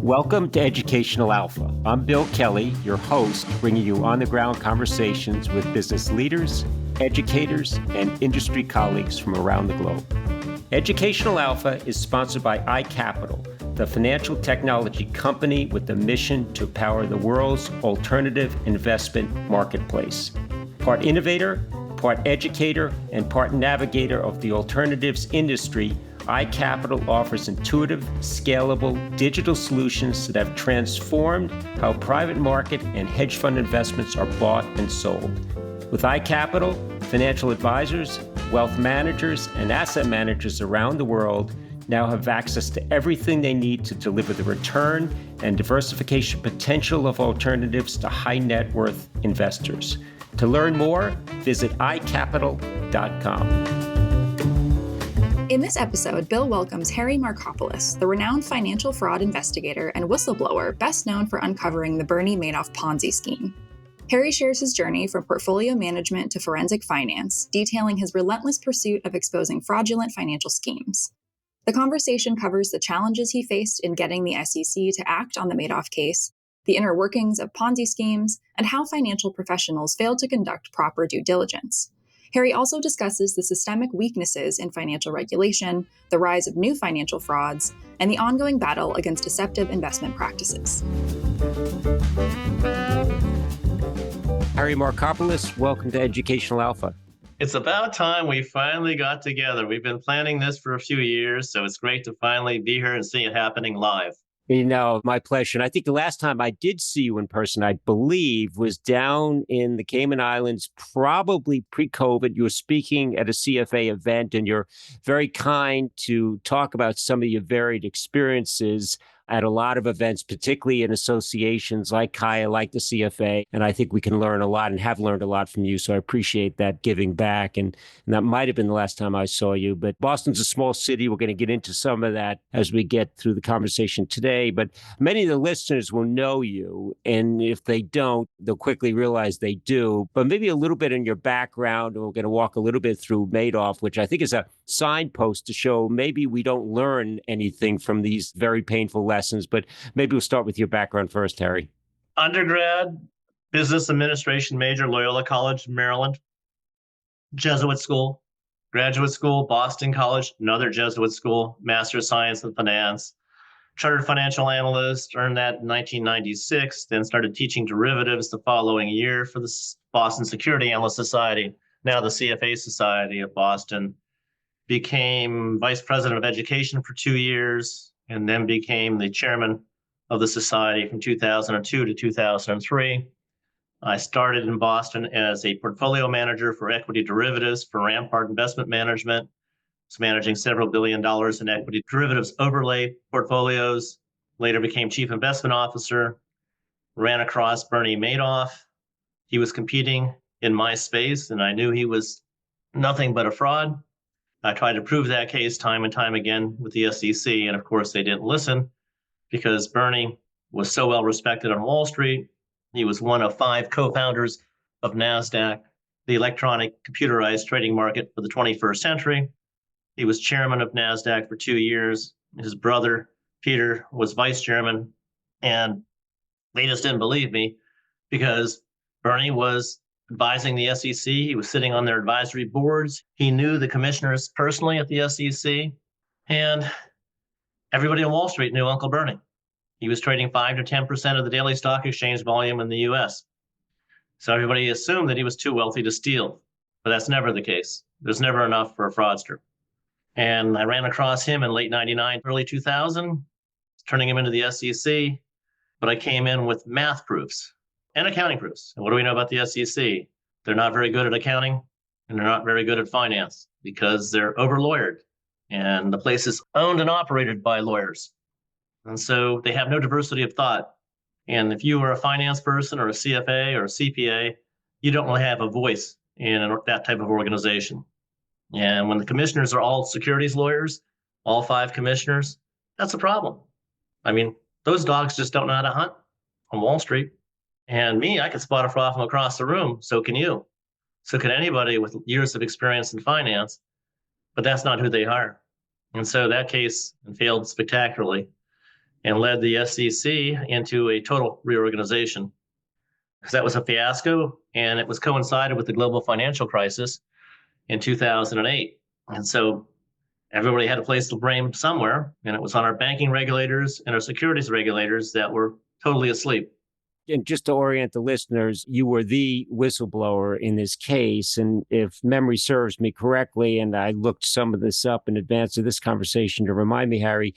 Welcome to Educational Alpha. I'm Bill Kelly, your host, bringing you on-the-ground conversations with business leaders, educators, and industry colleagues from around the globe. Educational Alpha is sponsored by iCapital, the financial technology company with the mission to power the world's alternative investment marketplace. Part innovator, part educator, and part navigator of the alternatives industry, iCapital offers intuitive, scalable digital solutions that have transformed how private market and hedge fund investments are bought and sold. With iCapital, financial advisors, wealth managers, and asset managers around the world now have access to everything they need to deliver the return and diversification potential of alternatives to high net worth investors. To learn more, visit iCapital.com. In this episode, Bill welcomes Harry Markopolos, the renowned financial fraud investigator and whistleblower best known for uncovering the Bernie Madoff Ponzi scheme. Harry shares his journey from portfolio management to forensic finance, detailing his relentless pursuit of exposing fraudulent financial schemes. The conversation covers the challenges he faced in getting the SEC to act on the Madoff case, the inner workings of Ponzi schemes, and how financial professionals failed to conduct proper due diligence. Harry also discusses the systemic weaknesses in financial regulation, the rise of new financial frauds, and the ongoing battle against deceptive investment practices. Harry Markopolos, welcome to Educational Alpha. It's about time we finally got together. We've been planning this for a few years, so it's great to finally be here and see it happening live. You know, my pleasure. And I think the last time I did see you in person, I believe, was down in the Cayman Islands, probably pre-COVID. You were speaking at a CFA event, and you're very kind to talk about some of your varied experiences at a lot of events, particularly in associations like Kaya, like the CFA. And I think we can learn a lot and have learned a lot from you. So I appreciate that giving back. And that might have been the last time I saw you. But Boston's a small city. We're going to get into some of that as we get through the conversation today. But many of the listeners will know you. And if they don't, they'll quickly realize they do. But maybe a little bit in your background. And we're going to walk a little bit through Madoff, which I think is a signpost to show maybe we don't learn anything from these very painful lessons. But maybe we'll start with your background first, Harry. Undergrad, business administration major, Loyola College, Maryland. Jesuit school. Graduate school, Boston College, another Jesuit school, Master of Science in Finance. Chartered financial analyst, earned that in 1996, then started teaching derivatives the following year for the Boston Security Analyst Society, now the CFA Society of Boston. Became vice president of education for 2 years, and then became the chairman of the society from 2002 to 2003. I started in Boston as a portfolio manager for equity derivatives for Rampart Investment Management. Was managing several $1 billion in equity derivatives overlay portfolios. Later became chief investment officer. Ran across Bernie Madoff. He was competing in my space, and I knew he was nothing but a fraud. I tried to prove that case time and time again with the SEC, and of course they didn't listen because Bernie was so well respected on Wall Street. He was one of 5 co-founders of NASDAQ, the electronic computerized trading market for the 21st century. He was chairman of NASDAQ for 2 years. His brother, Peter, was vice chairman, and they just didn't believe me because Bernie was advising the SEC. He was sitting on their advisory boards. He knew the commissioners personally at the SEC. And everybody on Wall Street knew Uncle Bernie. He was trading 5 to 10% of the daily stock exchange volume in the US. So everybody assumed that he was too wealthy to steal. But that's never the case. There's never enough for a fraudster. And I ran across him in late 99, early 2000, turning him into the SEC. But I came in with math proofs and accounting proofs. And what do we know about the SEC? They're not very good at accounting, and they're not very good at finance because they're over-lawyered. And the place is owned and operated by lawyers. And so they have no diversity of thought. And if you are a finance person or a CFA or a CPA, you don't really have a voice in that type of organization. And when the commissioners are all securities lawyers, all 5 commissioners, that's a problem. I mean, those dogs just don't know how to hunt on Wall Street. And me, I can spot a fraud from across the room. So can you. So can anybody with years of experience in finance. But that's not who they hire. And so that case failed spectacularly. and led the SEC into a total reorganization because that was a fiasco and it was coincided with the global financial crisis in 2008. And so everybody had a place to blame somewhere, and it was on our banking regulators and our securities regulators that were totally asleep. And just to orient the listeners, you were the whistleblower in this case. And if memory serves me correctly, and I looked some of this up in advance of this conversation to remind me, Harry,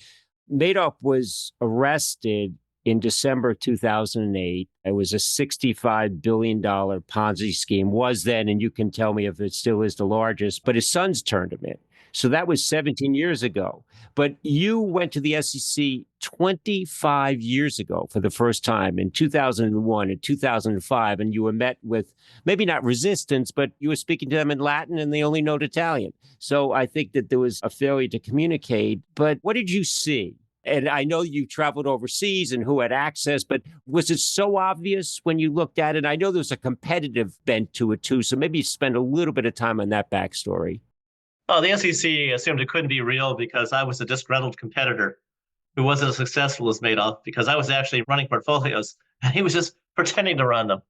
Madoff was arrested in December 2008. It was a $65 billion Ponzi scheme, was then, and you can tell me if it still is the largest, but his sons turned him in. So that was 17 years ago. But you went to the SEC 25 years ago for the first time in 2001 and 2005, and you were met with maybe not resistance, but you were speaking to them in Latin and they only know Italian. So I think that there was a failure to communicate. But what did you see? And I know you traveled overseas and who had access, but was it so obvious when you looked at it? I know there's a competitive bent to it too. So maybe spend a little bit of time on that backstory. Oh, the SEC assumed it couldn't be real because I was a disgruntled competitor who wasn't as successful as Madoff because I was actually running portfolios and he was just pretending to run them.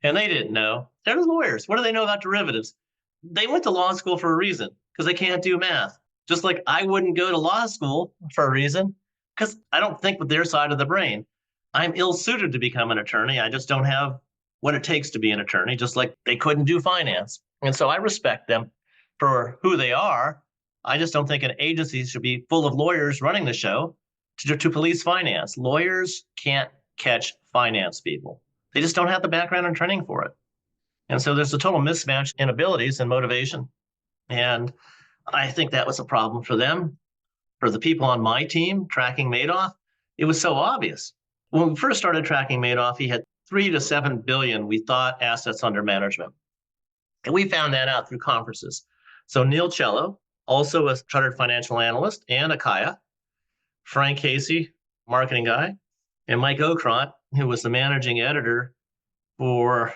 And they didn't know. They're lawyers. What do they know about derivatives? They went to law school for a reason because they can't do math. Just like I wouldn't go to law school for a reason because I don't think with their side of the brain. I'm ill-suited to become an attorney. I just don't have what it takes to be an attorney, just like they couldn't do finance. And so I respect them for who they are. I just don't think an agency should be full of lawyers running the show to police finance. Lawyers can't catch finance people. They just don't have the background and training for it. And so there's a total mismatch in abilities and motivation. And I think that was a problem for them. For the people on my team tracking Madoff, it was so obvious. When we first started tracking Madoff, he had 3 to 7 billion, we thought, assets under management. And we found that out through conferences. So Neil Cello, also a chartered financial analyst and a Kaya, Frank Casey, marketing guy, and Mike Ocront, who was the managing editor for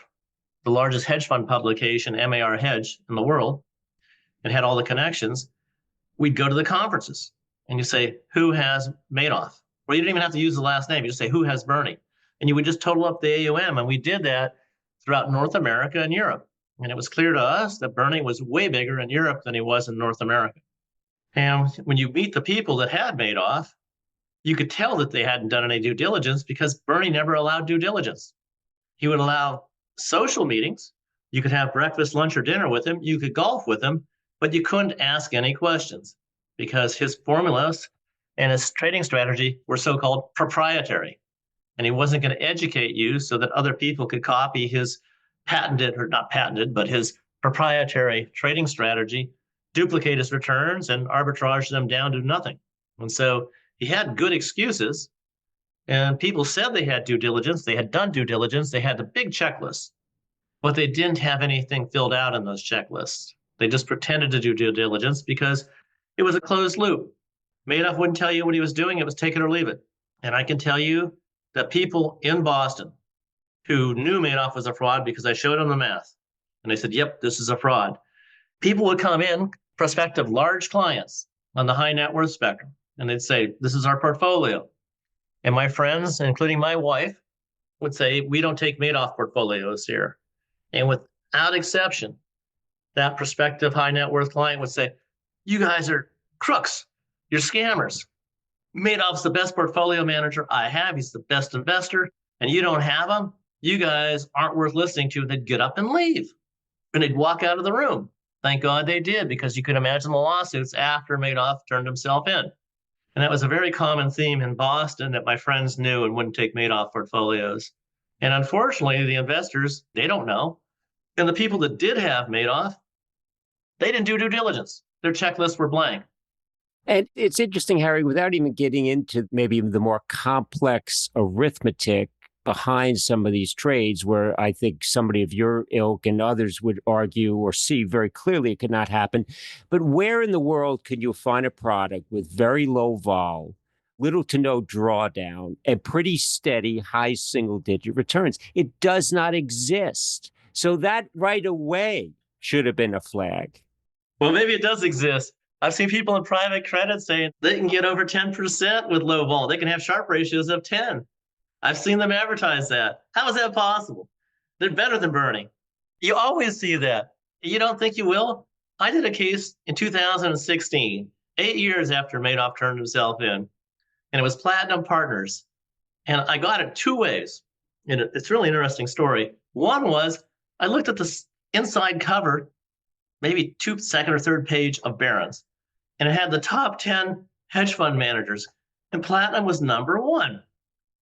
the largest hedge fund publication, MAR Hedge, in the world, and had all the connections. We'd go to the conferences and you say, who has Madoff? Well, you didn't even have to use the last name. You just say, who has Bernie? And you would just total up the AUM. And we did that throughout North America and Europe. And it was clear to us that Bernie was way bigger in Europe than he was in North America. And when you meet the people that had Madoff, you could tell that they hadn't done any due diligence because Bernie never allowed due diligence. He would allow social meetings. You could have breakfast, lunch, or dinner with him. You could golf with him, but you couldn't ask any questions because his formulas and his trading strategy were so-called proprietary. And he wasn't going to educate you so that other people could copy his patented, or not patented, but his proprietary trading strategy, duplicate his returns and arbitrage them down to nothing. And so he had good excuses, and people said they had due diligence, they had done due diligence, they had the big checklist, but they didn't have anything filled out in those checklists. They just pretended to do due diligence because it was a closed loop. Madoff wouldn't tell you what he was doing, it was take it or leave it. And I can tell you that people in Boston who knew Madoff was a fraud because I showed them the math. And they said, yep, this is a fraud. People would come in, prospective large clients on the high net worth spectrum, and they'd say, this is our portfolio. And my friends, including my wife, would say, we don't take Madoff portfolios here. And without exception, that prospective high net worth client would say, you guys are crooks. You're scammers. Madoff's the best portfolio manager I have. He's the best investor, and you don't have him. You guys aren't worth listening to. They'd get up and leave, and they'd walk out of the room. Thank God they did, because you could imagine the lawsuits after Madoff turned himself in. And that was a very common theme in Boston that my friends knew and wouldn't take Madoff portfolios. And unfortunately, the investors, they don't know. And the people that did have Madoff, they didn't do due diligence. Their checklists were blank. And it's interesting, Harry, without even getting into maybe the more complex arithmetic behind some of these trades, where I think somebody of your ilk and others would argue or see very clearly it could not happen. But where in the world can you find a product with very low vol, little to no drawdown, and pretty steady high single-digit returns? It does not exist. So that right away should have been a flag. Well, maybe it does exist, I've seen people in private credit saying they can get over 10% with low vol. They can have Sharpe ratios of 10. I've seen them advertise that. How is that possible? They're better than Bernie. You always see that. You don't think you will? I did a case in 2016, 8 years after Madoff turned himself in, and it was Platinum Partners. And I got it two ways. And it's a really interesting story. One was I looked at the inside cover, maybe second or third page of Barron's, and it had the top 10 hedge fund managers, and Platinum was number one.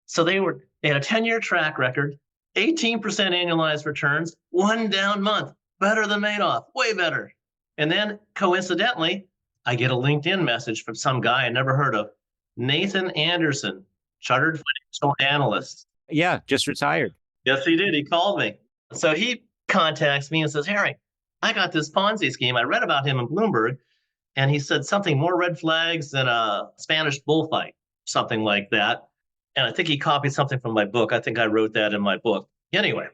So they had a 10-year track record, 18% annualized returns, one down month, better than Madoff, way better. And then coincidentally, I get a LinkedIn message from some guy I never heard of, Nathan Anderson, chartered financial analyst. Yeah, just retired. Yes, he did. He called me. So he contacts me and says, Harry, I got this Ponzi scheme. I read about him in Bloomberg, and he said something more red flags than a Spanish bullfight, something like that. And I think he copied something from my book. I think I wrote that in my book. Anyway,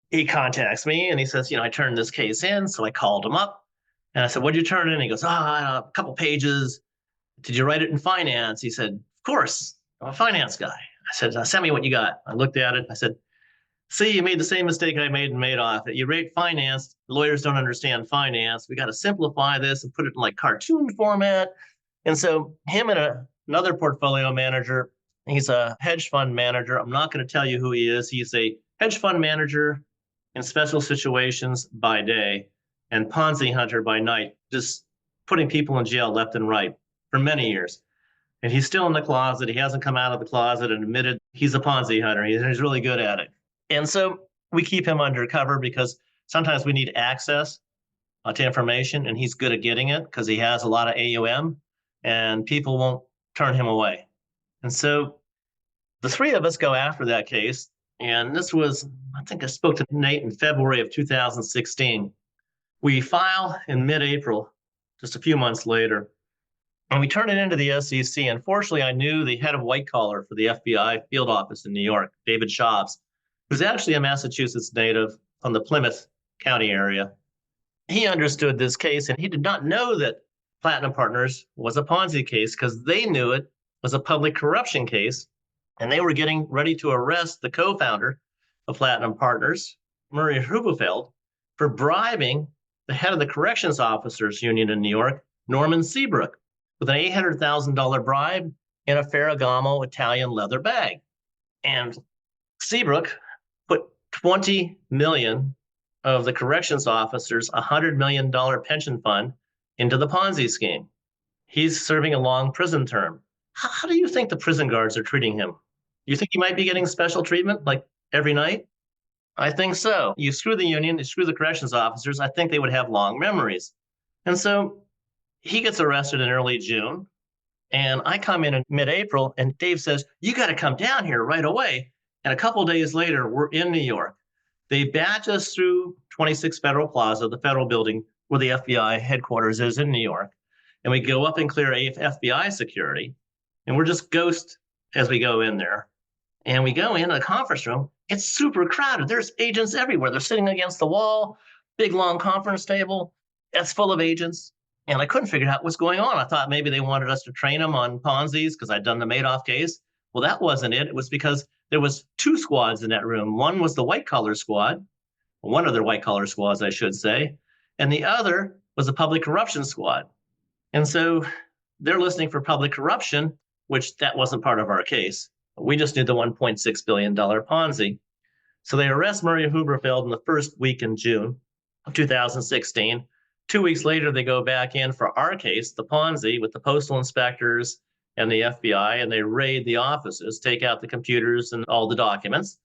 he contacts me and he says, I turned this case in. So I called him up and I said, what'd you turn in? He goes, a couple pages. Did you write it in finance? He said, of course, I'm a finance guy. I said, send me what you got. I looked at it. I said, see, you made the same mistake I made in Madoff. You rate finance. Lawyers don't understand finance. We got to simplify this and put it in like cartoon format. And so him and another portfolio manager, he's a hedge fund manager. I'm not going to tell you who he is. He's a hedge fund manager in special situations by day and Ponzi hunter by night, just putting people in jail left and right for many years. And he's still in the closet. He hasn't come out of the closet and admitted he's a Ponzi hunter. He's really good at it. And so we keep him undercover because sometimes we need access to information, and he's good at getting it because he has a lot of AUM and people won't turn him away. And so the three of us go after that case. And this was, I think I spoke to Nate in February of 2016. We file in mid-April, just a few months later, and we turn it into the SEC. Unfortunately, I knew the head of white collar for the FBI field office in New York, David Schaubs, who's actually a Massachusetts native from the Plymouth County area. He understood this case, and he did not know that Platinum Partners was a Ponzi case because they knew it was a public corruption case, and they were getting ready to arrest the co-founder of Platinum Partners, Murray Hubefeld, for bribing the head of the Corrections Officers Union in New York, Norman Seabrook, with an $800,000 bribe in a Ferragamo Italian leather bag. And Seabrook put $20 million of the corrections officers' $100 million pension fund into the Ponzi scheme. He's serving a long prison term. How do you think the prison guards are treating him? You think he might be getting special treatment like every night? I think so. You screw the union, you screw the corrections officers, I think they would have long memories. And so he gets arrested in early June. And I come in mid-April, and Dave says, you got to come down here right away. And a couple of days later, we're in New York. They badge us through 26 Federal Plaza, the federal building where the FBI headquarters is in New York. And we go up and clear FBI security. And we're just ghost as we go in there. And we go in the conference room. It's super crowded. There's agents everywhere. They're sitting against the wall, big, long conference table. That's full of agents. And I couldn't figure out what's going on. I thought maybe they wanted us to train them on Ponzi's because I'd done the Madoff case. Well, that wasn't it. It was because there was two squads in that room. One was the white-collar squad, one of their white-collar squads, I should say, and the other was the public corruption squad. And so they're listening for public corruption, which that wasn't part of our case. We just did the $1.6 billion Ponzi. So they arrest Murray Hubefeld in the first week in June of 2016. 2 weeks later, they go back in for our case, the Ponzi, with the postal inspectors and the FBI, and they raid the offices, take out the computers and all the documents.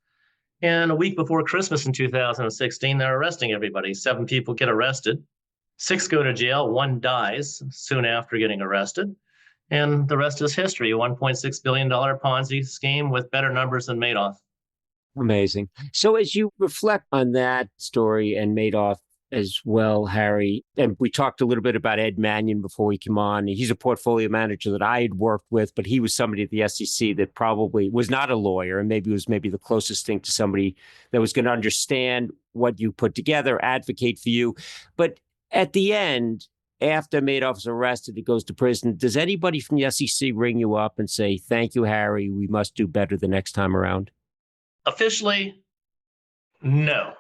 And a week before Christmas in 2016, they're arresting everybody. 7 people get arrested. 6 go to jail. 1 dies soon after getting arrested. And the rest is history, a $1.6 billion Ponzi scheme with better numbers than Madoff. Amazing. So as you reflect on that story and Madoff as well, Harry, and we talked a little bit about Ed Mannion before we came on. He's a portfolio manager that I had worked with, but he was somebody at the SEC that probably was not a lawyer and maybe was the closest thing to somebody that was going to understand what you put together, advocate for you. But at the end, after Madoff's arrested, he goes to prison. Does anybody from the SEC ring you up and say, thank you, Harry, we must do better the next time around? Officially, no.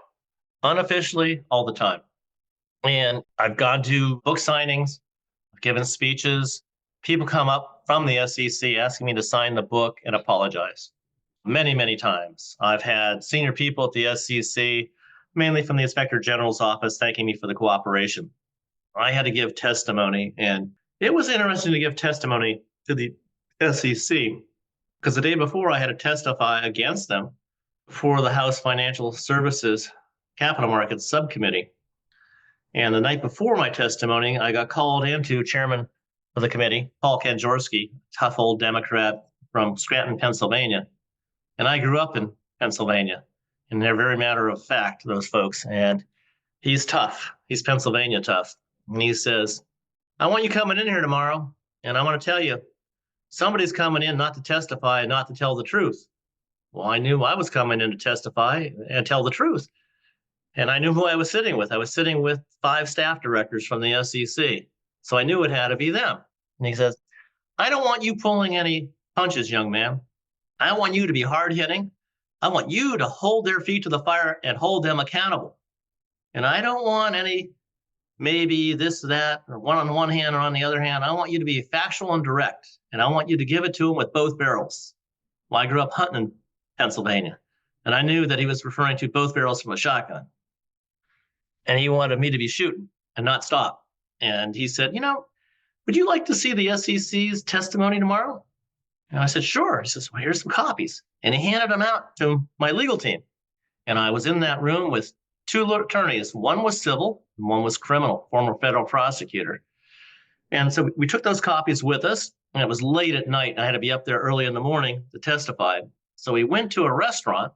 Unofficially, all the time. And I've gone to book signings, I've given speeches. People come up from the SEC asking me to sign the book and apologize. Many, many times. I've had senior people at the SEC, mainly from the Inspector General's office, thanking me for the cooperation. I had to give testimony, and it was interesting to give testimony to the SEC because the day before I had to testify against them for the House Financial Services Capital Markets Subcommittee. And the night before my testimony, I got called into chairman of the committee, Paul Kanjorski, tough old Democrat from Scranton, Pennsylvania. And I grew up in Pennsylvania, and they're very matter of fact, those folks. And he's tough. He's Pennsylvania tough. And he says, I want you coming in here tomorrow, and I want to tell you, somebody's coming in not to testify and not to tell the truth. Well, I knew I was coming in to testify and tell the truth. And I knew who I was sitting with. I was sitting with 5 staff directors from the SEC. So I knew it had to be them. And he says, I don't want you pulling any punches, young man. I want you to be hard-hitting. I want you to hold their feet to the fire and hold them accountable. And I don't want any maybe this, that, or one on one hand or on the other hand. I want you to be factual and direct. And I want you to give it to them with both barrels. Well, I grew up hunting in Pennsylvania, and I knew that he was referring to both barrels from a shotgun. And he wanted me to be shooting and not stop. And he said, would you like to see the SEC's testimony tomorrow? And I said, sure. He says, well, here's some copies. And he handed them out to my legal team. And I was in that room with 2 attorneys. One was civil, and one was criminal, former federal prosecutor. And so we took those copies with us, and it was late at night. I had to be up there early in the morning to testify. So we went to a restaurant,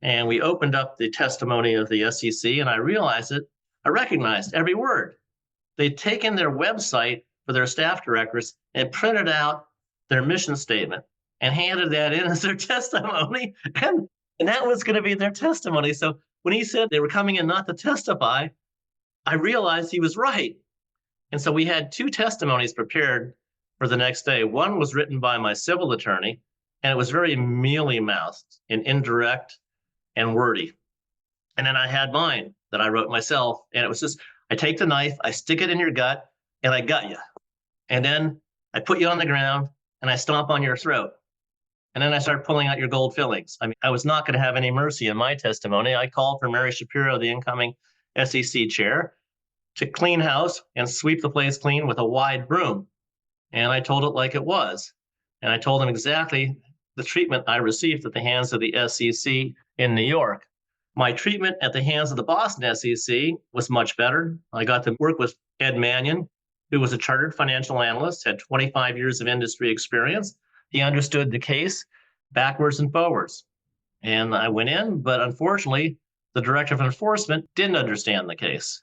and we opened up the testimony of the SEC, and I recognized every word. They'd taken their website for their staff directors and printed out their mission statement and handed that in as their testimony. And that was going to be their testimony. So when he said they were coming in not to testify, I realized he was right. And so we had 2 testimonies prepared for the next day. One was written by my civil attorney, and it was very mealy-mouthed and indirect and wordy. And then I had mine that I wrote myself. And it was just, I take the knife, I stick it in your gut, and I gut you. And then I put you on the ground, and I stomp on your throat. And then I start pulling out your gold fillings. I mean, I was not going to have any mercy in my testimony. I called for Mary Shapiro, the incoming SEC chair, to clean house and sweep the place clean with a wide broom. And I told it like it was. And I told him exactly the treatment I received at the hands of the SEC in New York. My treatment at the hands of the Boston SEC was much better. I got to work with Ed Mannion, who was a chartered financial analyst, had 25 years of industry experience. He understood the case backwards and forwards. And I went in, but unfortunately, the director of enforcement didn't understand the case.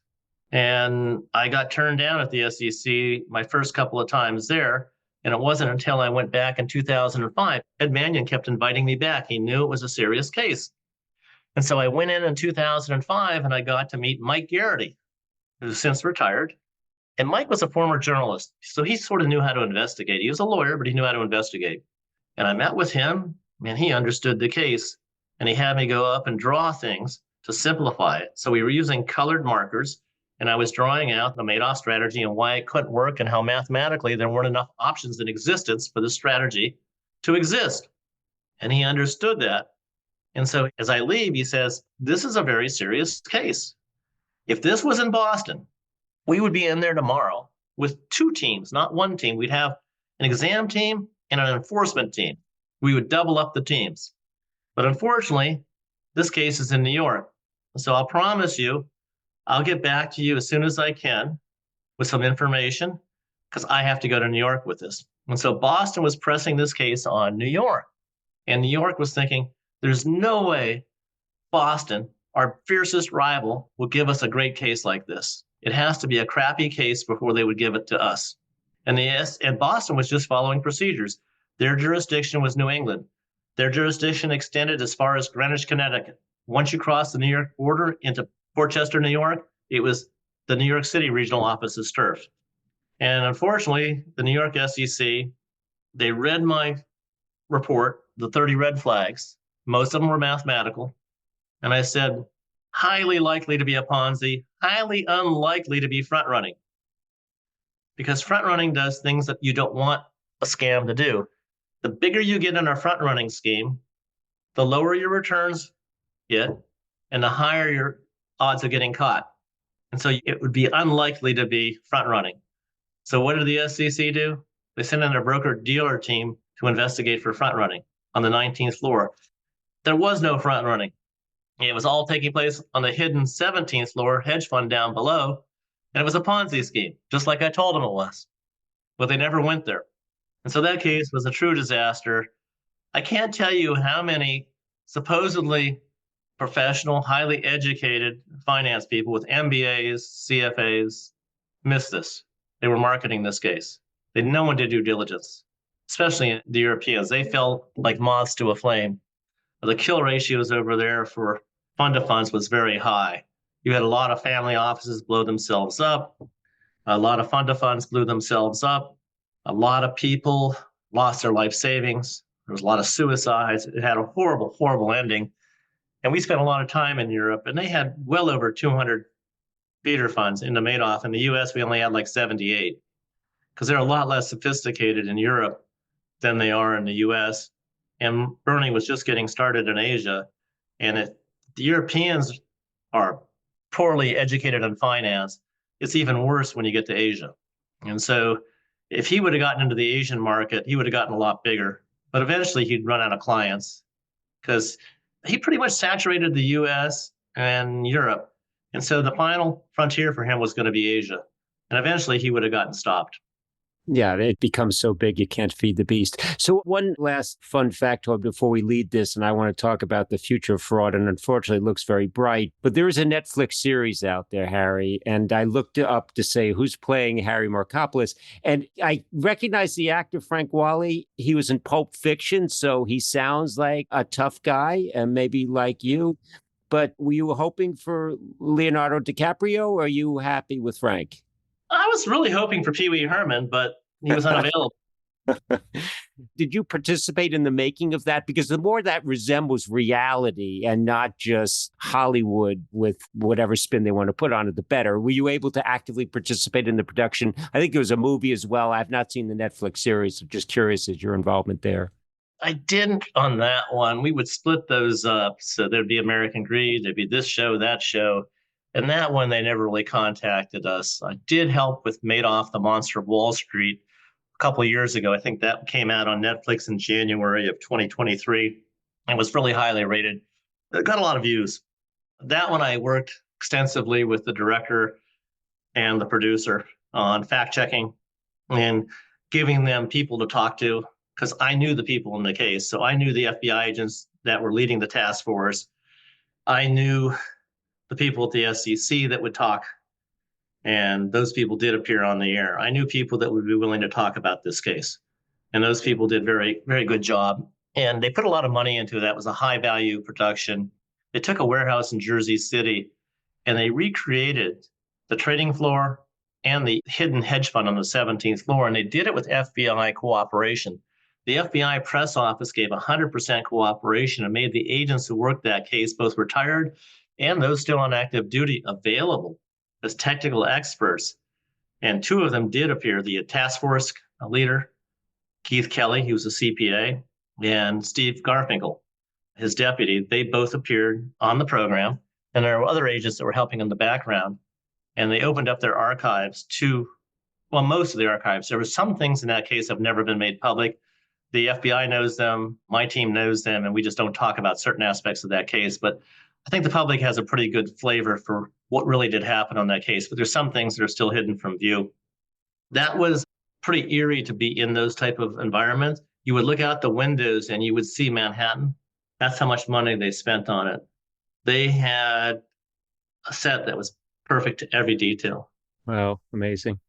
And I got turned down at the SEC my first couple of times there. And it wasn't until I went back in 2005, Ed Mannion kept inviting me back. He knew it was a serious case. And so I went in 2005 and I got to meet Mike Garrity, who's since retired. And Mike was a former journalist, so he sort of knew how to investigate. He was a lawyer, but he knew how to investigate. And I met with him, and he understood the case, and he had me go up and draw things to simplify it. So we were using colored markers, and I was drawing out the Madoff strategy and why it couldn't work and how mathematically there weren't enough options in existence for the strategy to exist. And he understood that. And so as I leave, he says, this is a very serious case. If this was in Boston, we would be in there tomorrow with 2 teams, not 1 team. We'd have an exam team and an enforcement team. We would double up the teams. But unfortunately, this case is in New York. So I'll promise you, I'll get back to you as soon as I can with some information because I have to go to New York with this. And so Boston was pressing this case on New York. And New York was thinking, there's no way Boston, our fiercest rival, will give us a great case like this. It has to be a crappy case before they would give it to us. And Boston was just following procedures. Their jurisdiction was New England. Their jurisdiction extended as far as Greenwich, Connecticut. Once you cross the New York border into Portchester, New York, it was the New York City regional office's turf. And unfortunately, the New York SEC, they read my report, the 30 red flags. Most of them were mathematical. And I said, highly likely to be a Ponzi, highly unlikely to be front running. Because front running does things that you don't want a scam to do. The bigger you get in a front running scheme, the lower your returns get, and the higher your odds of getting caught. And so it would be unlikely to be front running. So what did the SEC do? They sent in a broker dealer team to investigate for front running on the 19th floor. There was no front running. It was all taking place on the hidden 17th floor hedge fund down below. And it was a Ponzi scheme, just like I told them it was. But they never went there. And so that case was a true disaster. I can't tell you how many supposedly professional, highly educated finance people with MBAs, CFAs missed this. They were marketing this case. No one did due diligence, especially the Europeans. They fell like moths to a flame. The kill ratios over there for fund of funds was very high. You had a lot of family offices blow themselves up. A lot of fund of funds blew themselves up. A lot of people lost their life savings. There was a lot of suicides. It had a horrible, horrible ending. And we spent a lot of time in Europe, and they had well over 200 feeder funds into Madoff. In the US, we only had like 78 because they're a lot less sophisticated in Europe than they are in the US. And Bernie was just getting started in Asia. And if the Europeans are poorly educated in finance, it's even worse when you get to Asia. And so if he would have gotten into the Asian market, he would have gotten a lot bigger. But eventually he'd run out of clients because he pretty much saturated the US and Europe. And so the final frontier for him was going to be Asia. And eventually he would have gotten stopped. Yeah, it becomes so big you can't feed the beast. So one last fun factoid before we lead this, and I want to talk about the future of fraud, and unfortunately it looks very bright. But there is a Netflix series out there, Harry, and I looked up to say who's playing Harry Markopolos, and I recognize the actor Frank Wally. He was in Pulp Fiction, so he sounds like a tough guy, and maybe like you. But were you hoping for Leonardo DiCaprio, or are you happy with Frank? I was really hoping for Pee Wee Herman, but he was unavailable. Did you participate in the making of that? Because the more that resembles reality and not just Hollywood with whatever spin they want to put on it, the better. Were you able to actively participate in the production? I think it was a movie as well. I've not seen the Netflix series. So just curious as your involvement there. I didn't on that one. We would split those up. So there'd be American Greed, there'd be this show, that show. And that one, they never really contacted us. I did help with Madoff, the Monster of Wall Street, a couple of years ago. I think that came out on Netflix in January of 2023 and was really highly rated. It got a lot of views. That one, I worked extensively with the director and the producer on fact checking and giving them people to talk to because I knew the people in the case. So I knew the FBI agents that were leading the task force. I knew the people at the SEC that would talk, and those people did appear on the air. I knew people that would be willing to talk about this case, and those people did very, very good job. And they put a lot of money into that. It was a high value production. They took a warehouse in Jersey City, and they recreated the trading floor and the hidden hedge fund on the 17th floor, and they did it with FBI cooperation. The FBI press office gave 100% cooperation and made the agents who worked that case, both retired and those still on active duty, available as technical experts. And two of them did appear, the task force leader, Keith Kelly, he was a CPA, and Steve Garfinkel, his deputy. They both appeared on the program. And there were other agents that were helping in the background. And they opened up their archives to, well, most of the archives. There were some things in that case that have never been made public. The FBI knows them, my team knows them, and we just don't talk about certain aspects of that case. But I think the public has a pretty good flavor for what really did happen on that case, but there's some things that are still hidden from view. That was pretty eerie to be in those type of environments. You would look out the windows and you would see Manhattan. That's how much money they spent on it. They had a set that was perfect to every detail. Wow, amazing.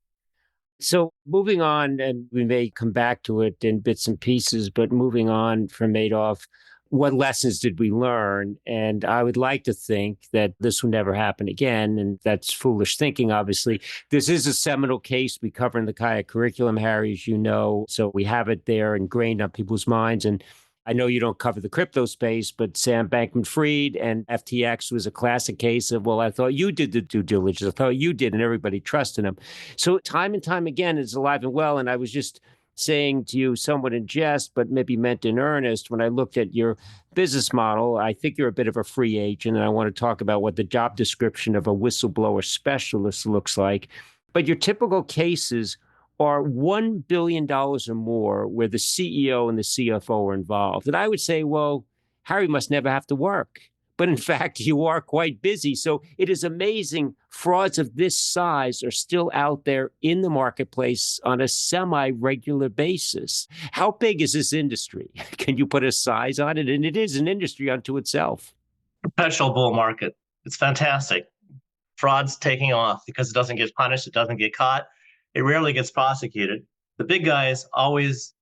So moving on, and we may come back to it in bits and pieces, but moving on from Madoff, what lessons did we learn? And I would like to think that this will never happen again. And that's foolish thinking, obviously. This is a seminal case we cover in the Kaya curriculum, Harry, as you know. So we have it there ingrained on people's minds. And I know you don't cover the crypto space, but Sam Bankman-Fried and FTX was a classic case of, well, I thought you did the due diligence. I thought you did, and everybody trusted him. So time and time again, it's alive and well. And I was just saying to you somewhat in jest, but maybe meant in earnest, when I looked at your business model, I think you're a bit of a free agent. And I want to talk about what the job description of a whistleblower specialist looks like. But your typical cases are $1 billion or more where the CEO and the CFO are involved. And I would say, well, Harry must never have to work. But in fact, you are quite busy. So it is amazing frauds of this size are still out there in the marketplace on a semi-regular basis. How big is this industry? Can you put a size on it? And it is an industry unto itself. Perpetual bull market. It's fantastic. Fraud's taking off because it doesn't get punished. It doesn't get caught. It rarely gets prosecuted. The big guys always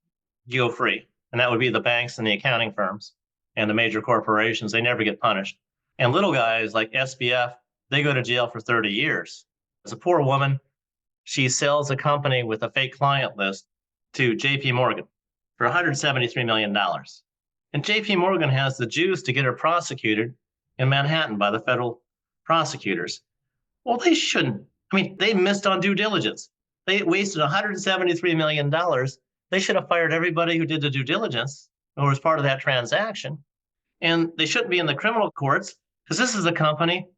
go free, and that would be the banks and the accounting firms and the major corporations. They never get punished. And little guys like SBF, they go to jail for 30 years. As a poor woman, she sells a company with a fake client list to JP Morgan for $173 million. And JP Morgan has the juice to get her prosecuted in Manhattan by the federal prosecutors. Well, they shouldn't. I mean, they missed on due diligence. They wasted $173 million. They should have fired everybody who did the due diligence or was part of that transaction. And they shouldn't be in the criminal courts because this is a company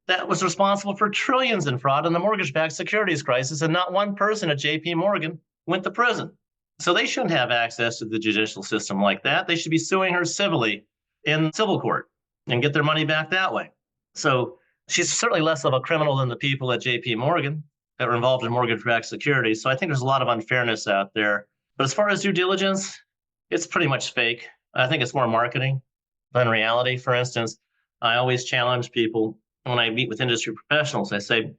that was responsible for trillions in fraud in the mortgage-backed securities crisis, and not one person at JP Morgan went to prison. So they shouldn't have access to the judicial system like that. They should be suing her civilly in civil court and get their money back that way. So she's certainly less of a criminal than the people at JP Morgan that were involved in mortgage-backed securities. So I think there's a lot of unfairness out there. But as far as due diligence, it's pretty much fake. I think it's more marketing than reality. For instance, I always challenge people when I meet with industry professionals. I say,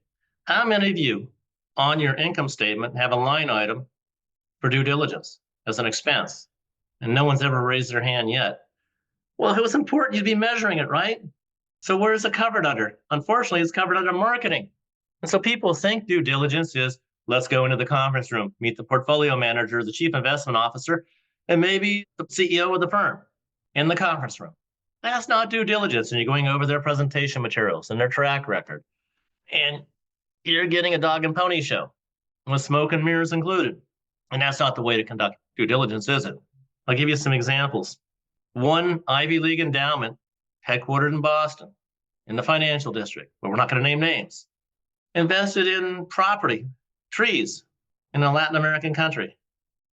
how many of you on your income statement have a line item for due diligence as an expense? And no one's ever raised their hand yet. Well, if it was important, you'd be measuring it, right? So where is it covered under? Unfortunately, it's covered under marketing. And so people think due diligence is, let's go into the conference room, meet the portfolio manager, the chief investment officer, and maybe the CEO of the firm in the conference room. That's not due diligence. And you're going over their presentation materials and their track record. And you're getting a dog and pony show with smoke and mirrors included. And that's not the way to conduct due diligence, is it? I'll give you some examples. One Ivy League endowment headquartered in Boston in the financial district, but we're not going to name names, invested in property, trees in a Latin American country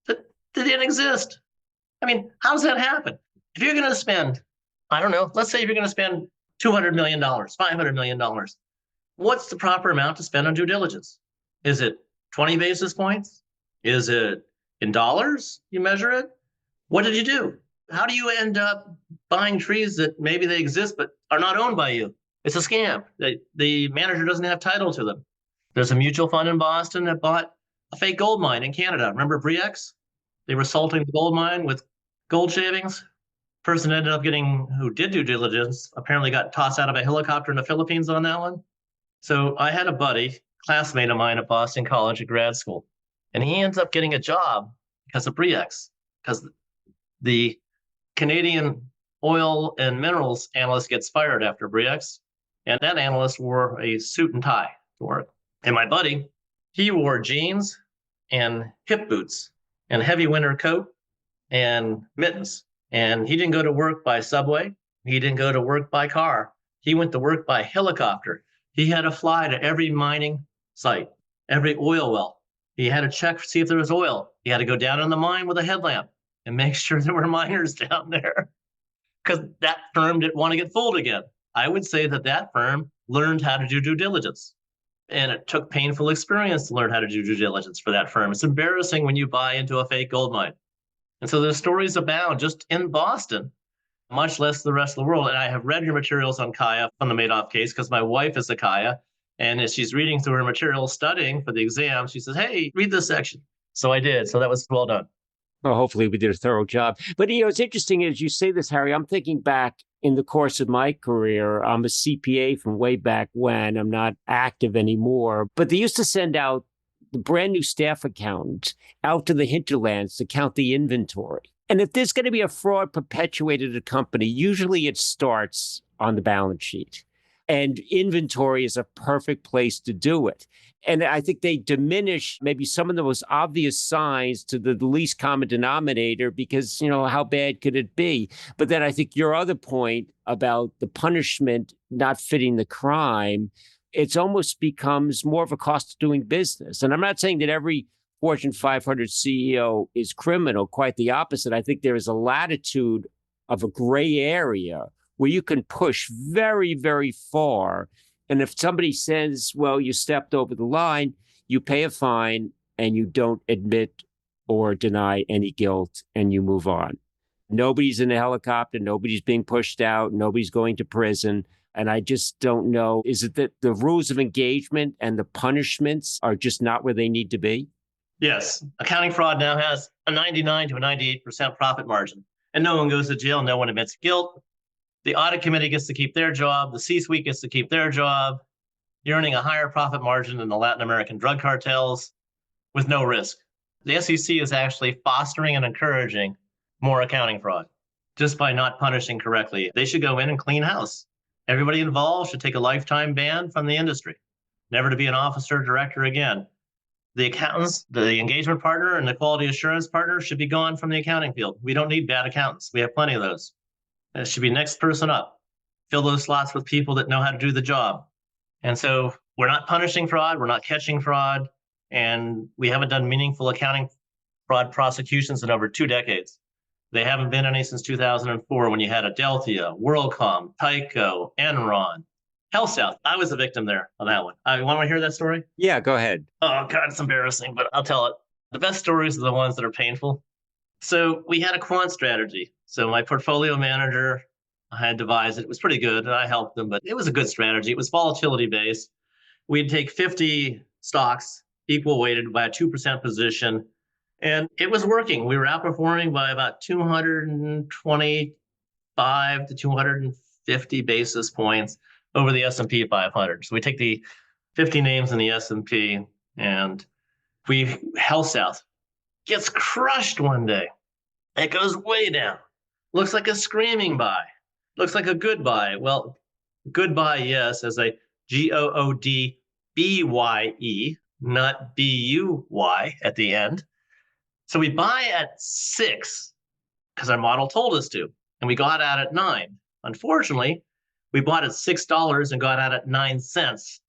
that didn't exist. I mean, how does that happen? If you're going to spend, I don't know, let's say if you're going to spend $200 million, $500 million, what's the proper amount to spend on due diligence? Is it 20 basis points? Is it in dollars you measure it? What did you do? How do you end up buying trees that maybe they exist but are not owned by you? It's a scam. The manager doesn't have title to them. There's a mutual fund in Boston that bought a fake gold mine in Canada. Remember Bre-X? They were salting the gold mine with gold shavings. Person ended up who did due diligence, apparently got tossed out of a helicopter in the Philippines on that one. So I had a buddy, classmate of mine at Boston College at grad school, and he ends up getting a job because of Bre-X, because the Canadian oil and minerals analyst gets fired after Bre-X. And that analyst wore a suit and tie to work. And my buddy, he wore jeans and hip boots and a heavy winter coat and mittens. And he didn't go to work by subway. He didn't go to work by car. He went to work by helicopter. He had to fly to every mining site, every oil well. He had to check to see if there was oil. He had to go down in the mine with a headlamp and make sure there were miners down there because that firm didn't want to get fooled again. I would say that firm learned how to do due diligence. And it took painful experience to learn how to do due diligence for that firm. It's embarrassing when you buy into a fake gold mine. And so there's stories abound just in Boston, much less the rest of the world. And I have read your materials on Kaya from the Madoff case because my wife is a Kaya. And as she's reading through her materials, studying for the exam, she says, hey, read this section. So I did. So that was well done. Well, hopefully we did a thorough job. But, it's interesting as you say this, Harry, I'm thinking back in the course of my career. I'm a CPA from way back when. I'm not active anymore, but they used to send out the brand new staff accountant out to the hinterlands to count the inventory. And if there's going to be a fraud perpetuated at a company, usually it starts on the balance sheet. And inventory is a perfect place to do it. And I think they diminish maybe some of the most obvious signs to the least common denominator because, how bad could it be? But then I think your other point about the punishment not fitting the crime, it's almost becomes more of a cost of doing business. And I'm not saying that every Fortune 500 CEO is criminal, quite the opposite. I think there is a latitude of a gray area where you can push very, very far. And if somebody says, well, you stepped over the line, you pay a fine and you don't admit or deny any guilt and you move on. Nobody's in a helicopter. Nobody's being pushed out. Nobody's going to prison. And I just don't know. Is it that the rules of engagement and the punishments are just not where they need to be? Yes. Accounting fraud now has a 99 to a 98% profit margin. And no one goes to jail. No one admits guilt. The audit committee gets to keep their job. The C-suite gets to keep their job. You're earning a higher profit margin than the Latin American drug cartels with no risk. The SEC is actually fostering and encouraging more accounting fraud just by not punishing correctly. They should go in and clean house. Everybody involved should take a lifetime ban from the industry, never to be an officer or director again. The accountants, the engagement partner, and the quality assurance partner should be gone from the accounting field. We don't need bad accountants. We have plenty of those. It should be next person up. Fill those slots with people that know how to do the job. And so we're not punishing fraud. We're not catching fraud. And we haven't done meaningful accounting fraud prosecutions in over 2 decades. They haven't been any since 2004 when you had Adelphia, WorldCom, Tyco, Enron, HealthSouth. I was a victim there on that one. You want to hear that story? Yeah, go ahead. Oh, God, it's embarrassing, but I'll tell it. The best stories are the ones that are painful. So we had a quant strategy. So my portfolio manager, I had devised it. It was pretty good, and I helped them, but it was a good strategy. It was volatility based. We'd take 50 stocks, equal weighted by a 2% position, and it was working. We were outperforming by about 225 to 250 basis points over the S&P 500. So we take the 50 names in the S&P, and HealthSouth gets crushed one day. It goes way down. Looks like a screaming buy. Looks like a good buy. Well, good buy, yes, as a GOODBYE, not BUY at the end. So we buy at 6 because our model told us to, and we got out at 9. Unfortunately, we bought at $6 and got out at 9 cents.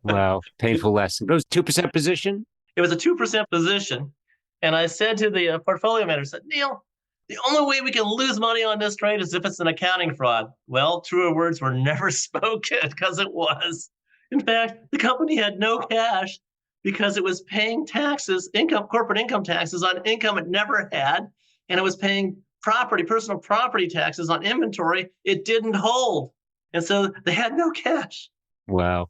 Wow, painful lesson. It was 2% position? It was a 2% position. And I said to the portfolio manager, Neil, the only way we can lose money on this trade is if it's an accounting fraud. Well, truer words were never spoken because it was. In fact, the company had no cash because it was paying taxes, corporate income taxes on income it never had. And it was paying personal property taxes on inventory it didn't hold. And so they had no cash. Wow.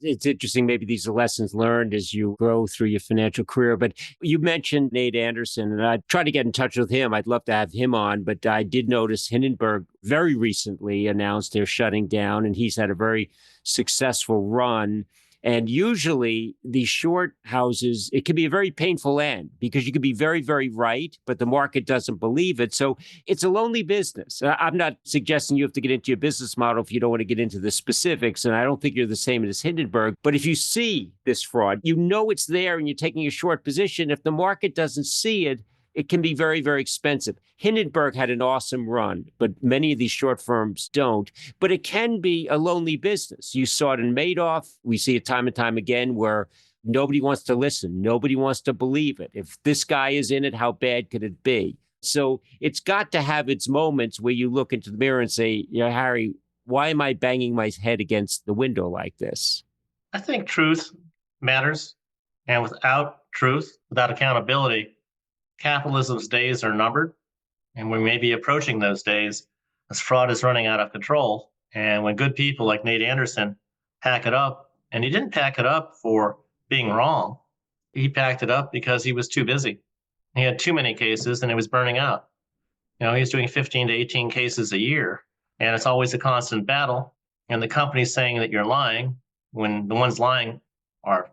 It's interesting. Maybe these are lessons learned as you grow through your financial career. But you mentioned Nate Anderson, and I tried to get in touch with him. I'd love to have him on, but I did notice Hindenburg very recently announced they're shutting down, and he's had a very successful run. And usually these short houses, it can be a very painful end because you can be very, very right, but the market doesn't believe it. So it's a lonely business. I'm not suggesting you have to get into your business model if you don't want to get into the specifics. And I don't think you're the same as Hindenburg. But if you see this fraud, you know it's there and you're taking a short position. If the market doesn't see it, it can be very, very expensive. Hindenburg had an awesome run, but many of these short firms don't. But it can be a lonely business. You saw it in Madoff. We see it time and time again where nobody wants to listen. Nobody wants to believe it. If this guy is in it, how bad could it be? So it's got to have its moments where you look into the mirror and say, Harry, why am I banging my head against the window like this? I think truth matters. And without truth, without accountability, capitalism's days are numbered, and we may be approaching those days as fraud is running out of control. And when good people like Nate Anderson pack it up, and he didn't pack it up for being wrong, he packed it up because he was too busy. He had too many cases and it was burning out. He was doing 15 to 18 cases a year, and it's always a constant battle. And the company's saying that you're lying when the ones lying are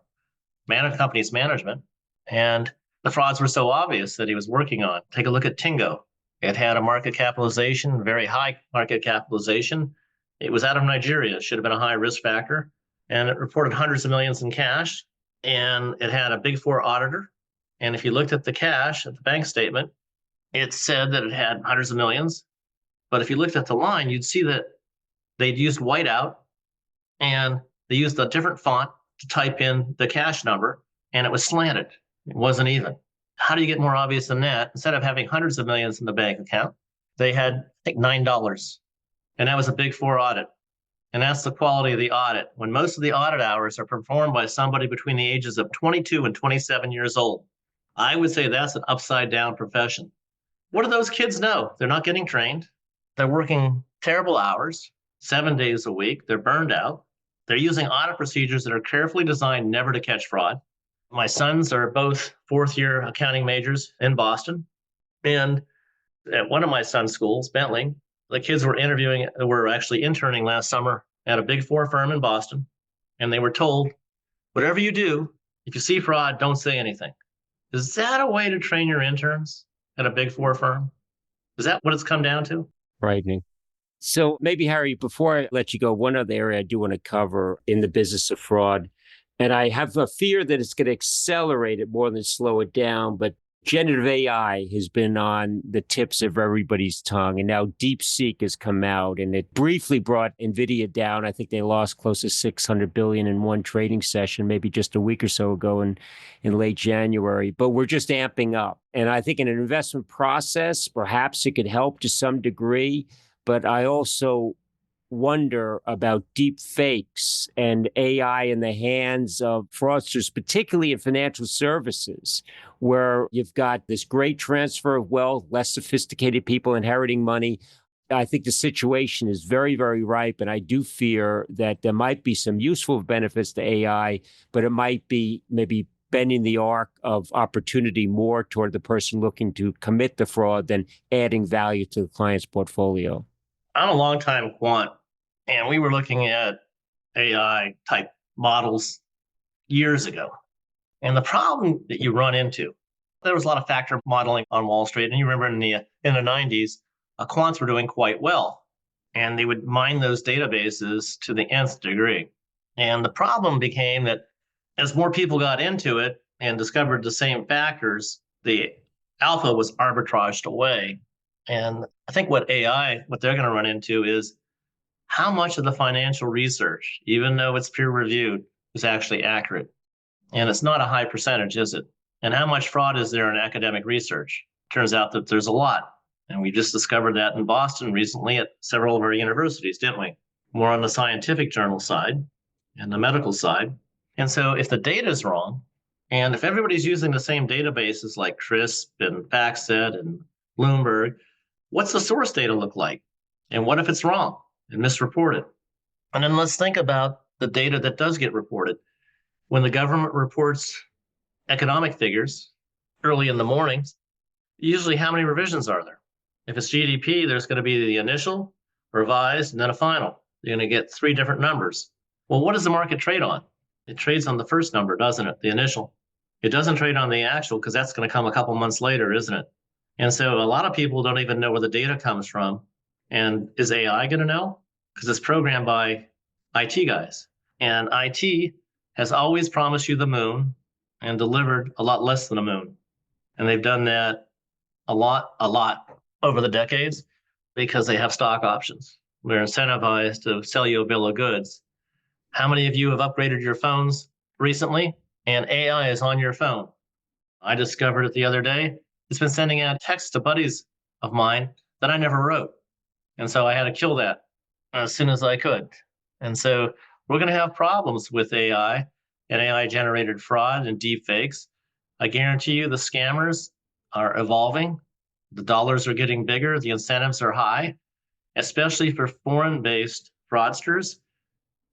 company's management. And the frauds were so obvious that he was working on. Take a look at Tingo. It had a market capitalization, very high market capitalization. It was out of Nigeria. It should have been a high risk factor. And it reported hundreds of millions in cash. And it had a Big Four auditor. And if you looked at the cash at the bank statement, it said that it had hundreds of millions. But if you looked at the line, you'd see that they'd used whiteout and they used a different font to type in the cash number, and it was slanted. It wasn't even. How do you get more obvious than that? Instead of having hundreds of millions in the bank account, they had, I think, $9. And that was a Big Four audit. And that's the quality of the audit. When most of the audit hours are performed by somebody between the ages of 22 and 27 years old, I would say that's an upside down profession. What do those kids know? They're not getting trained. They're working terrible hours, 7 days a week. They're burned out. They're using audit procedures that are carefully designed never to catch fraud. My sons are both fourth-year accounting majors in Boston. And at one of my son's schools, Bentley, the kids were actually interning last summer at a Big Four firm in Boston. And they were told, whatever you do, if you see fraud, don't say anything. Is that a way to train your interns at a Big Four firm? Is that what it's come down to? Frightening. So maybe, Harry, before I let you go, one other area I do want to cover in the business of fraud, and I have a fear that it's going to accelerate it more than slow it down, but generative AI has been on the tips of everybody's tongue, and now DeepSeek has come out, and it briefly brought NVIDIA down. I think they lost close to $600 billion in one trading session, maybe just a week or so ago in late January. But we're just amping up. And I think in an investment process, perhaps it could help to some degree. But I also wonder about deep fakes and AI in the hands of fraudsters, particularly in financial services, where you've got this great transfer of wealth, less sophisticated people inheriting money. I think the situation is very, very ripe, and I do fear that there might be some useful benefits to AI, but it might be maybe bending the arc of opportunity more toward the person looking to commit the fraud than adding value to the client's portfolio. I'm a long-time quant, and we were looking at AI type models years ago. And the problem that you run into, there was a lot of factor modeling on Wall Street. And you remember in the 90s, quants were doing quite well. And they would mine those databases to the nth degree. And the problem became that as more people got into it and discovered the same factors, the alpha was arbitraged away. And I think what they're going to run into is how much of the financial research, even though it's peer reviewed, is actually accurate. And it's not a high percentage, is it? And how much fraud is there in academic research? Turns out that there's a lot. And we just discovered that in Boston recently at several of our universities, didn't we? More on the scientific journal side and the medical side. And so if the data is wrong, and if everybody's using the same databases like CRISP and FactSet and Bloomberg, what's the source data look like? And what if it's wrong and misreported? And then let's think about the data that does get reported. When the government reports economic figures early in the mornings, usually how many revisions are there? If it's GDP, there's going to be the initial, revised, and then a final. You're going to get 3 different numbers. Well, what does the market trade on? It trades on the first number, doesn't it? The initial. It doesn't trade on the actual because that's going to come a couple months later, isn't it? And so a lot of people don't even know where the data comes from. And is AI going to know? Because it's programmed by IT guys. And IT has always promised you the moon and delivered a lot less than the moon. And they've done that a lot over the decades because they have stock options. They're incentivized to sell you a bill of goods. How many of you have upgraded your phones recently? And AI is on your phone. I discovered it the other day. It's been sending out texts to buddies of mine that I never wrote. And so I had to kill that as soon as I could. And so we're going to have problems with AI and AI-generated fraud and deep fakes. I guarantee you the scammers are evolving. The dollars are getting bigger. The incentives are high, especially for foreign-based fraudsters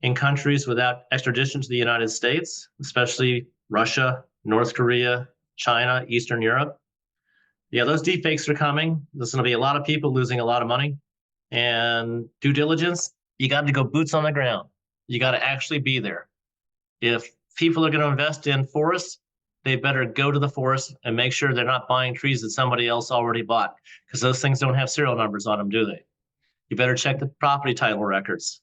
in countries without extradition to the United States, especially Russia, North Korea, China, Eastern Europe. Yeah, those deepfakes are coming. There's going to be a lot of people losing a lot of money. And due diligence, you got to go boots on the ground. You got to actually be there. If people are going to invest in forests, they better go to the forest and make sure they're not buying trees that somebody else already bought, because those things don't have serial numbers on them, do they? You better check the property title records.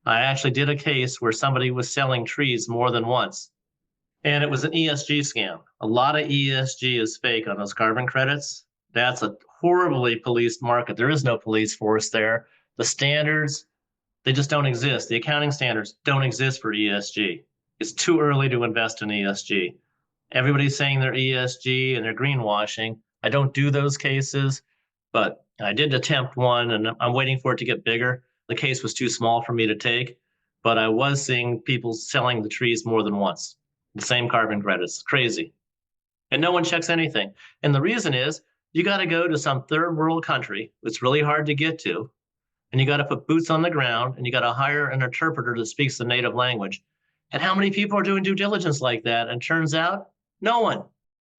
I actually did a case where somebody was selling trees more than once, and it was an ESG scam. A lot of ESG is fake on those carbon credits. That's a horribly policed market. There is no police force there. The standards, they just don't exist. The accounting standards don't exist for ESG. It's too early to invest in ESG. Everybody's saying they're ESG and they're greenwashing. I don't do those cases, but I did attempt one and I'm waiting for it to get bigger. The case was too small for me to take, but I was seeing people selling the trees more than once. The same carbon credits. Crazy. And no one checks anything. And the reason is you got to go to some third world country. It's really hard to get to. And you got to put boots on the ground and you got to hire an interpreter that speaks the native language. And how many people are doing due diligence like that? And turns out, no one.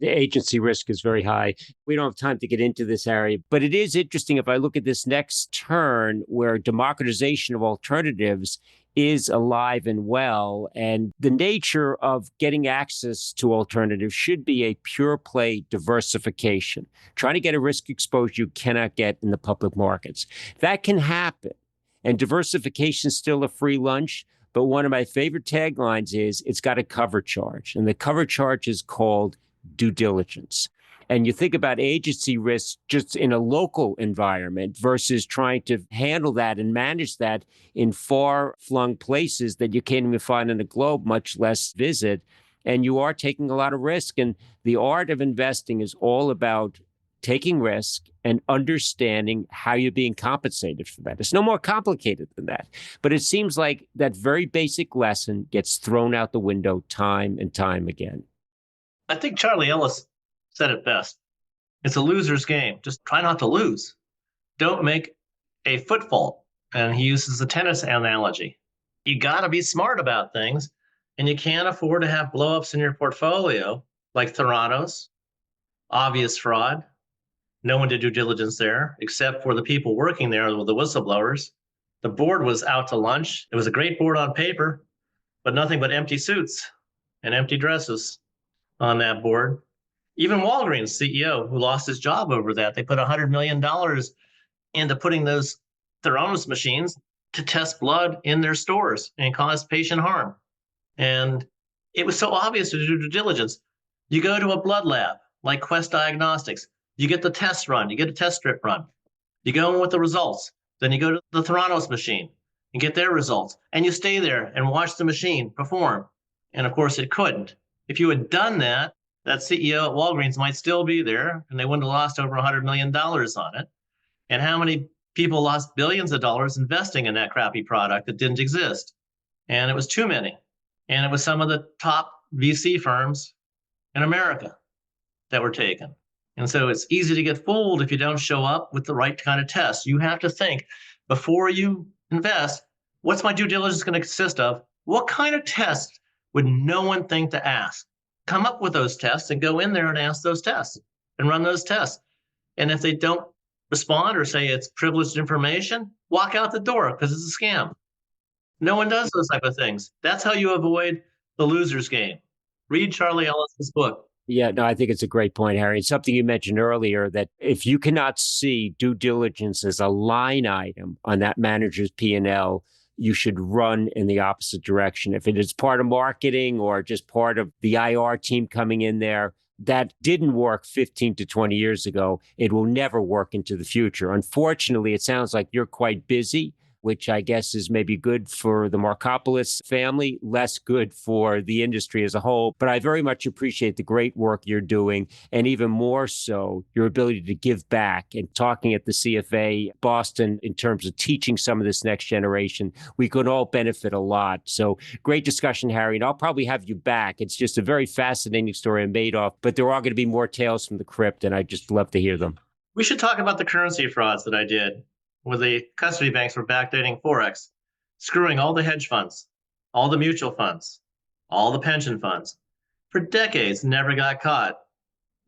The agency risk is very high. We don't have time to get into this, Harry, but it is interesting if I look at this next turn where democratization of alternatives is alive and well. And the nature of getting access to alternatives should be a pure play diversification, trying to get a risk exposure you cannot get in the public markets. That can happen. And diversification is still a free lunch. But one of my favorite taglines is it's got a cover charge. And the cover charge is called due diligence. And you think about agency risk just in a local environment versus trying to handle that and manage that in far-flung places that you can't even find on the globe, much less visit. And you are taking a lot of risk. And the art of investing is all about taking risk and understanding how you're being compensated for that. It's no more complicated than that. But it seems like that very basic lesson gets thrown out the window time and time again. I think Charlie Ellis said it best. It's a loser's game. Just try not to lose. Don't make a footfall. And he uses the tennis analogy. You got to be smart about things, and you can't afford to have blowups in your portfolio like Theranos, obvious fraud. No one did due diligence there, except for the people working there with the whistleblowers. The board was out to lunch. It was a great board on paper, but nothing but empty suits and empty dresses on that board. Even Walgreens CEO, who lost his job over that, they put $100 million into putting those Theranos machines to test blood in their stores and cause patient harm. And it was so obvious to do due diligence. You go to a blood lab like Quest Diagnostics, you get the test run, you get a test strip run. You go in with the results. Then you go to the Theranos machine and get their results. And you stay there and watch the machine perform. And of course, it couldn't. If you had done that, that CEO at Walgreens might still be there, and they wouldn't have lost over $100 million on it. And how many people lost billions of dollars investing in that crappy product that didn't exist? And it was too many. And it was some of the top VC firms in America that were taken. And so it's easy to get fooled if you don't show up with the right kind of tests. You have to think before you invest, what's my due diligence going to consist of? What kind of tests would no one think to ask? Come up with those tests and go in there and ask those tests and run those tests. And if they don't respond or say it's privileged information, walk out the door because it's a scam. No one does those type of things. That's how you avoid the loser's game. Read Charlie Ellis's book. Yeah, no, I think it's a great point, Harry. It's something you mentioned earlier that if you cannot see due diligence as a line item on that manager's P&L, you should run in the opposite direction. If it is part of marketing or just part of the IR team coming in there, that didn't work 15 to 20 years ago. It will never work into the future. Unfortunately, it sounds like you're quite busy, which I guess is maybe good for the Markopolos family, less good for the industry as a whole. But I very much appreciate the great work you're doing, and even more so, your ability to give back and talking at the CFA Boston in terms of teaching some of this next generation. We could all benefit a lot. So great discussion, Harry, and I'll probably have you back. It's just a very fascinating story on Madoff, but there are going to be more tales from the crypt, and I'd just love to hear them. We should talk about the currency frauds that I did, where the custody banks were backdating Forex, screwing all the hedge funds, all the mutual funds, all the pension funds. For decades, never got caught.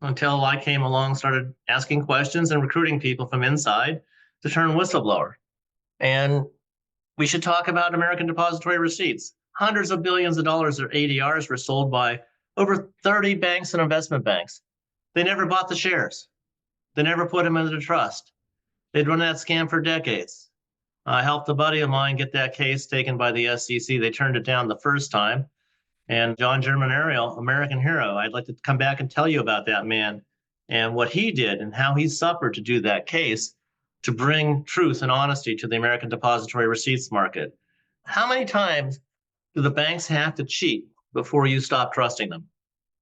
until I came along, started asking questions and recruiting people from inside to turn whistleblower. And we should talk about American depository receipts. Hundreds of billions of dollars of ADRs were sold by over 30 banks and investment banks. They never bought the shares. They never put them into trust. They'd run that scam for decades. I helped a buddy of mine get that case taken by the SEC. They turned it down the first time. And John Germanarial, American hero, I'd like to come back and tell you about that man and what he did and how he suffered to do that case to bring truth and honesty to the American depository receipts market. How many times do the banks have to cheat before you stop trusting them?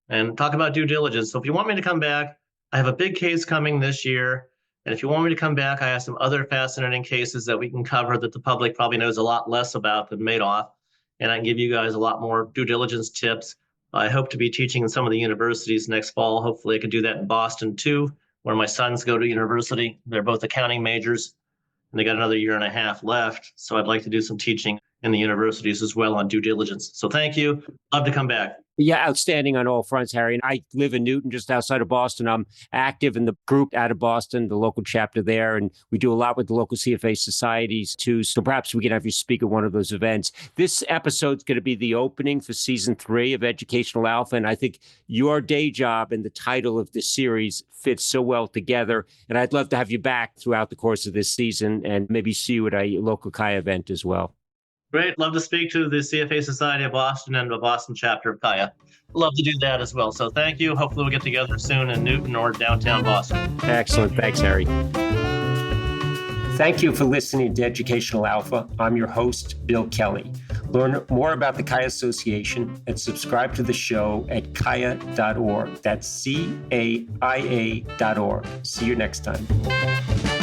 And talk about due diligence. So if you want me to come back, I have a big case coming this year. And if you want me to come back, I have some other fascinating cases that we can cover that the public probably knows a lot less about than Madoff. And I can give you guys a lot more due diligence tips. I hope to be teaching in some of the universities next fall. Hopefully I can do that in Boston too, where my sons go to university. They're both accounting majors and they got another year and a half left. So I'd like to do some teaching in the universities as well on due diligence. So thank you. Love to come back. Yeah, outstanding on all fronts, Harry. And I live in Newton, just outside of Boston. I'm active in the group out of Boston, the local chapter there. And we do a lot with the local CFA societies, too. So perhaps we can have you speak at one of those events. This episode's going to be the opening for season 3 of Educational Alpha. And I think your day job and the title of this series fits so well together. And I'd love to have you back throughout the course of this season and maybe see you at a local Kaya event as well. Great. Love to speak to the CFA Society of Boston and the Boston chapter of Kaya. Love to do that as well. So thank you. Hopefully we'll get together soon in Newton or downtown Boston. Excellent. Thanks, Harry. Thank you for listening to Educational Alpha. I'm your host, Bill Kelly. Learn more about the Kaya Association and subscribe to the show at kaya.org. That's CAIA.org. See you next time.